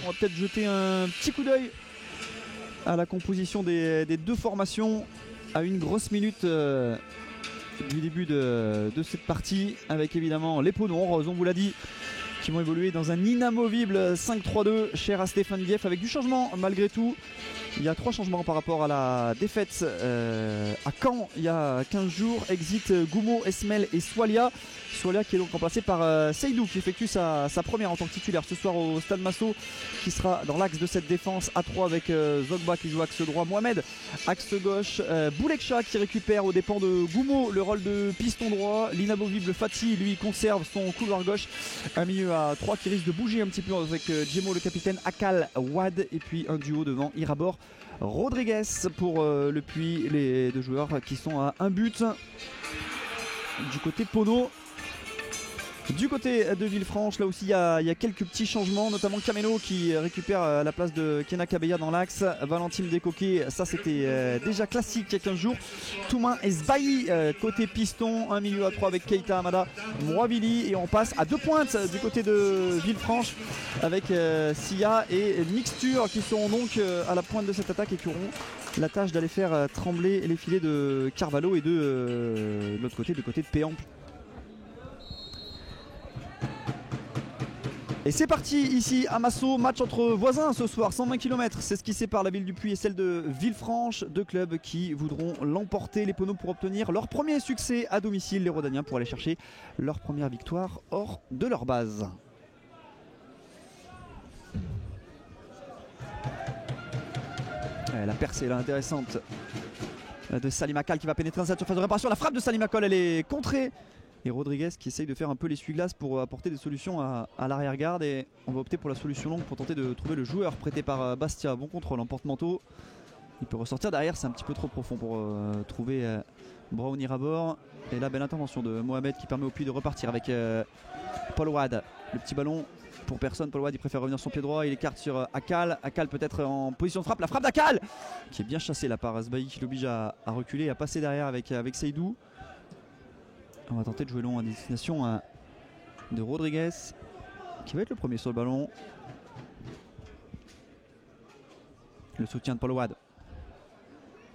va peut-être jeter un petit coup d'œil à la composition des deux formations à une grosse minute du début de cette partie, avec évidemment les Poneaux en rose, on vous l'a dit, qui vont évoluer dans un inamovible 5-3-2 cher à Stéphane Dieff, avec du changement malgré tout. Il y a 3 changements par rapport à la défaite à Caen il y a 15 jours. Exit Goumo, Esmel et Soalia. Soalia qui est donc remplacé par Seydou, qui effectue sa première en tant que titulaire ce soir au Stade Massot, qui sera dans l'axe de cette défense à 3 avec Zogba qui joue axe droit, Mohamed axe gauche, Boulekcha qui récupère aux dépens de Goumo le rôle de piston droit. L'inamovible Fati lui conserve son couloir gauche. Un milieu à 3 qui risque de bouger un petit peu avec Djemo le capitaine, Akal, Wad, et puis un duo devant Irabor Rodriguez pour le Puy, les deux joueurs qui sont à un but du côté Pono. Du côté de Villefranche, là aussi il y a quelques petits changements, notamment Camelo qui récupère la place de Kena Kabeya dans l'axe. Valentine Descoquet, ça c'était déjà classique il y a 15 jours. Toumain et Sbailly côté piston, un milieu à 3 avec Keita Amada, Mouavili, et on passe à 2 pointes du côté de Villefranche avec Sia et Mixture qui seront donc à la pointe de cette attaque et qui auront la tâche d'aller faire trembler les filets de Carvalho et de l'autre côté, du côté de Péample. Et c'est parti ici à Massot, match entre voisins ce soir, 120 km, c'est ce qui sépare la ville du Puy et celle de Villefranche, deux clubs qui voudront l'emporter, les Poneaux pour obtenir leur premier succès à domicile, les Rodaniens pour aller chercher leur première victoire hors de leur base. La percée là intéressante de Salim Akal qui va pénétrer dans cette surface de réparation, la frappe de Salim Akal elle est contrée. Et Rodriguez qui essaye de faire un peu l'essuie-glace pour apporter des solutions à l'arrière-garde, et on va opter pour la solution longue pour tenter de trouver le joueur prêté par Bastia. Bon contrôle en porte-manteau, il peut ressortir derrière, c'est un petit peu trop profond pour trouver Brown Irabor. Et là belle intervention de Mohamed qui permet au Puy de repartir avec Paul Wad. Le petit ballon pour personne, Paul Wad il préfère revenir sur son pied droit, il écarte sur Akal. Akal peut-être en position de frappe, la frappe d'Akal qui est bien chassée là par Sbailly qui l'oblige à reculer et à passer derrière avec Seydou. On va tenter de jouer long à destination de Rodriguez qui va être le premier sur le ballon. Le soutien de Paul Wad.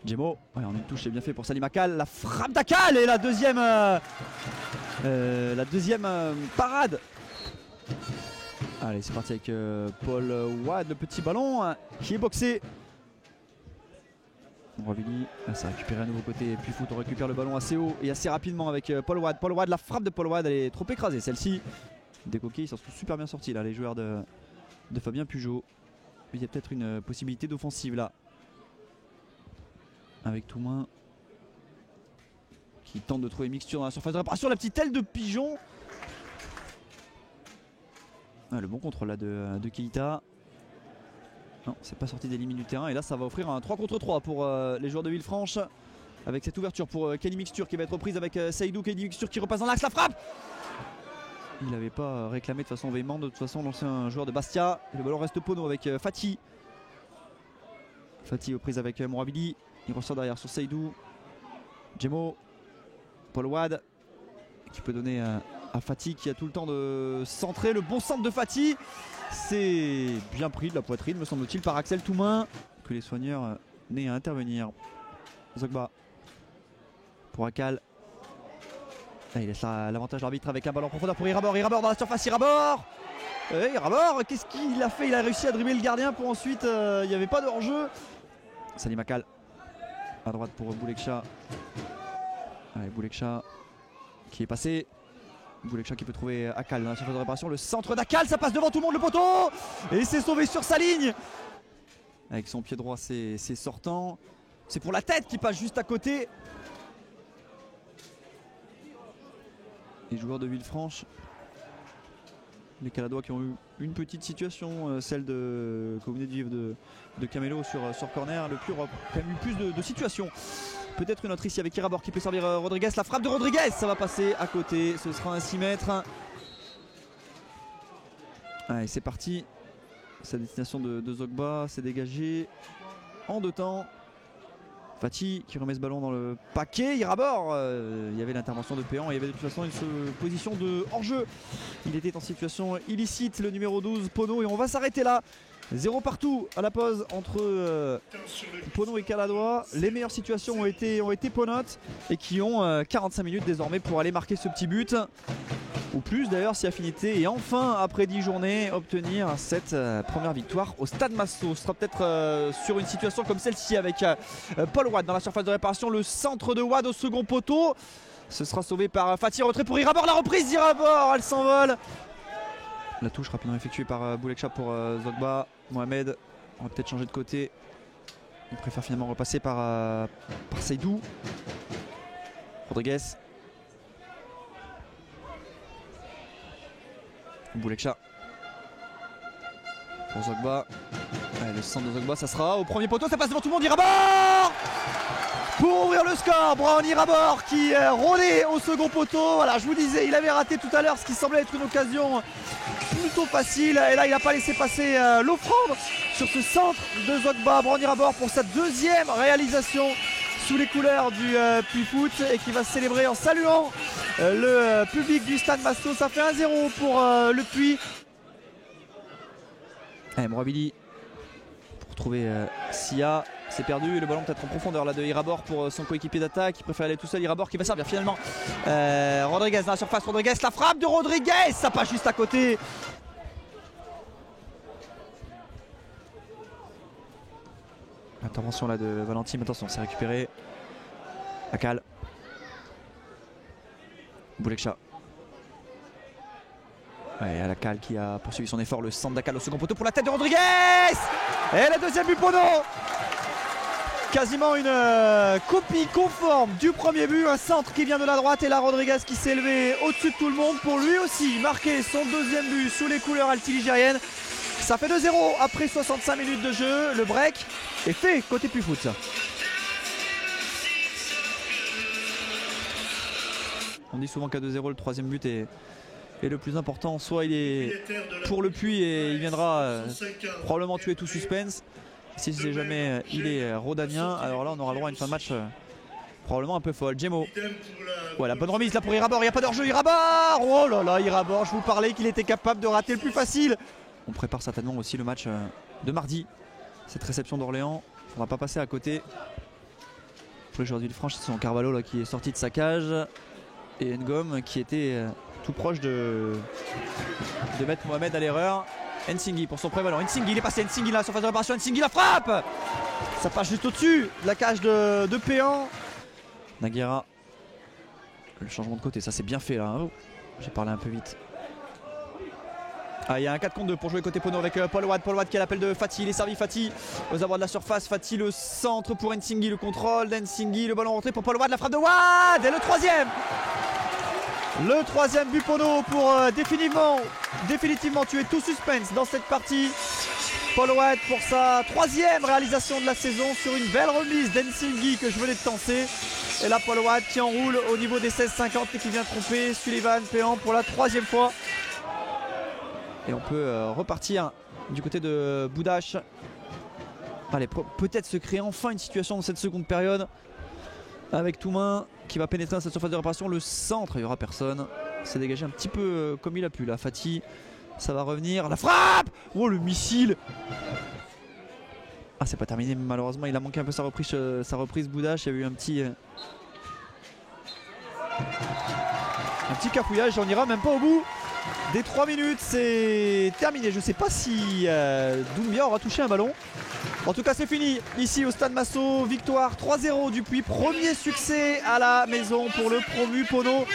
Djemo, ouais, en une touche c'est bien fait pour Salim Akal. La frappe d'Akal et la deuxième parade. Allez c'est parti avec Paul Wad, le petit ballon qui est boxé. Ravili, ça a récupéré à nouveau côté Puy Foot, on récupère le ballon assez haut et assez rapidement avec Paul Wad. Paul Wad, la frappe de Paul Wad elle est trop écrasée celle-ci. Descoquets ils s'en sont super bien sortis là, les joueurs de Fabien Pujol. Il y a peut-être une possibilité d'offensive là avec Toumain qui tente de trouver Mixture dans la surface de réparation, la petite aile de pigeon. Le bon contrôle là de Keita. Non, c'est pas sorti des limites du terrain et là ça va offrir un 3 contre 3 pour les joueurs de Villefranche avec cette ouverture pour Kenny Mixture qui va être reprise avec Seydou. Kenny Mixture qui repasse dans l'axe, la frappe. Il n'avait pas réclamé de façon véhémente, de toute façon l'ancien joueur de Bastia. Le ballon reste Pono avec Fati. Fati aux prises avec Mouravili, il ressort derrière sur Seydou. Djemo, Paul Wad qui peut donner à Fati qui a tout le temps de centrer. Le bon centre de Fati, c'est bien pris de la poitrine me semble-t-il par Axel Toumain que les soigneurs n'aient à intervenir. Zogba pour Akal. Il laisse l'avantage de l'arbitre avec un ballon en profondeur pour Irabor. Irabor dans la surface, Irabor. Irabor, qu'est-ce qu'il a fait? Il a réussi à dribbler le gardien pour ensuite, il n'y avait pas de hors-jeu. Salim Akal à droite pour Boulekcha. Allez, Boulekcha qui est passé. Boulekcha qui peut trouver Akal dans la surface de réparation. Le centre d'Akal, ça passe devant tout le monde, le poteau. Et c'est sauvé sur sa ligne. Avec son pied droit, c'est sortant. C'est pour la tête qui passe juste à côté. Les joueurs de Villefranche, les Caladois qui ont eu une petite situation, celle que vous venez de vivre de Camelo sur corner. Le Puy aura quand même eu plus de situations. Peut-être une autre ici avec Irabor qui peut servir Rodriguez. La frappe de Rodriguez, ça va passer à côté. Ce sera un 6 mètres. Allez, c'est parti. Sa destination de Zogba, c'est dégagé en 2 temps. Fati qui remet ce ballon dans le paquet. Irabor, il y avait l'intervention de Péan. Il y avait de toute façon une position de hors-jeu. Il était en situation illicite, le numéro 12, Pono. Et on va s'arrêter là 0 partout à la pause entre Pono et Caladois. Les meilleures situations ont été Ponote et qui ont 45 minutes désormais pour aller marquer ce petit but. Ou plus d'ailleurs si Affinité et enfin après 10 journées obtenir cette première victoire au Stade Massot. Ce sera peut-être sur une situation comme celle-ci avec Paul Watt dans la surface de réparation, le centre de Watt au second poteau. Ce sera sauvé par Fatih, retrait pour Irabor, la reprise d'Irabor, elle s'envole. La touche rapidement effectuée par Boulekcha pour Zogba. Mohamed, on va peut-être changer de côté. Il préfère finalement repasser par Seydou. Rodriguez. Boulekcha pour Zogba. Allez, le centre de Zogba, ça sera au premier poteau, ça passe devant tout le monde. Irabor pour ouvrir le score. Brown Irabor qui rôlait au second poteau. Voilà, je vous disais, il avait raté tout à l'heure ce qui semblait être une occasion plutôt facile. Et là, il n'a pas laissé passer l'offrande sur ce centre de Zogba. Brown Irabor pour sa deuxième réalisation sous les couleurs du Puy-Foot et qui va célébrer en saluant le public du Stade Massot. Ça fait 1-0 pour le Puy. Allez, Mouravili pour trouver Sia. C'est perdu, le ballon peut-être en profondeur là de Irabor pour son coéquipier d'attaque. Il préfère aller tout seul. Irabor qui va servir finalement Rodriguez dans la surface. Rodriguez, la frappe de Rodriguez, ça passe juste à côté. Intervention là de Valentine, attention, c'est récupéré. Akal. Boulekcha. Ouais, Akal qui a poursuivi son effort, le centre d'Akal au second poteau pour la tête de Rodriguez. Et la deuxième but Pono. Quasiment une copie conforme du premier but, un centre qui vient de la droite et là Rodriguez qui s'est élevé au-dessus de tout le monde pour lui aussi marquer son deuxième but sous les couleurs altiligériennes. Ça fait 2-0 après 65 minutes de jeu, le break est fait côté Puy-Foot. On dit souvent qu'à 2-0 le troisième but est le plus important, soit il est pour le Puy et il viendra probablement tuer tout suspense. Si jamais il est rhodanien, alors là on aura le droit à une fin de match probablement un peu folle. Djemo. Voilà, bonne remise là pour Irabor, il n'y a pas d'hors-jeu. Irabor. Oh là là, Irabor, je vous parlais qu'il était capable de rater le plus facile. On prépare certainement aussi le match de mardi. Cette réception d'Orléans, il ne faudra pas passer à côté. Pour les joueurs de Villefranche, c'est son Carvalho là, qui est sorti de sa cage. Et Ngom qui était tout proche de mettre Mohamed à l'erreur. Nsinghi pour son pré-ballon. Nsinghi, il est passé. Nsinghi là, surface de réparation. Nsinghi, la frappe. Ça passe juste au-dessus de la cage de Péan. Naguera. Le changement de côté, ça c'est bien fait là. Oh, j'ai parlé un peu vite. Ah, il y a un 4 contre 2 pour jouer côté Pono avec Paul Watt. Paul Watt qui a l'appel de Fatih. Il est servi Fatih aux abords de la surface. Fatih le centre pour Nsinghi. Le contrôle d'Nsinghi. Le ballon rentré pour Paul Watt. La frappe de Watt. Et le troisième. Le troisième but Pono pour définitivement tuer tout suspense dans cette partie. Paul Watt pour sa troisième réalisation de la saison sur une belle remise d'Nsinghi que je venais de tenser. Et là Paul Watt qui enroule au niveau des 16,50 et qui vient tromper Sullivan Péan pour la troisième fois. Et on peut repartir du côté de Boudache. Allez, peut-être se créer enfin une situation dans cette seconde période. Avec Toumain qui va pénétrer dans cette surface de réparation. Le centre, il n'y aura personne. C'est dégagé un petit peu comme il a pu là. Fatih, ça va revenir. La frappe. Oh, le missile. Ah, c'est pas terminé malheureusement. Il a manqué un peu sa reprise Boudache. Il y a eu un petit cafouillage. On n'ira même pas au bout des 3 minutes. C'est terminé. Je ne sais pas si Doumbia aura touché un ballon. En tout cas c'est fini ici au Stade Massot, victoire 3-0 du Puy, premier succès à la maison pour le promu Pono.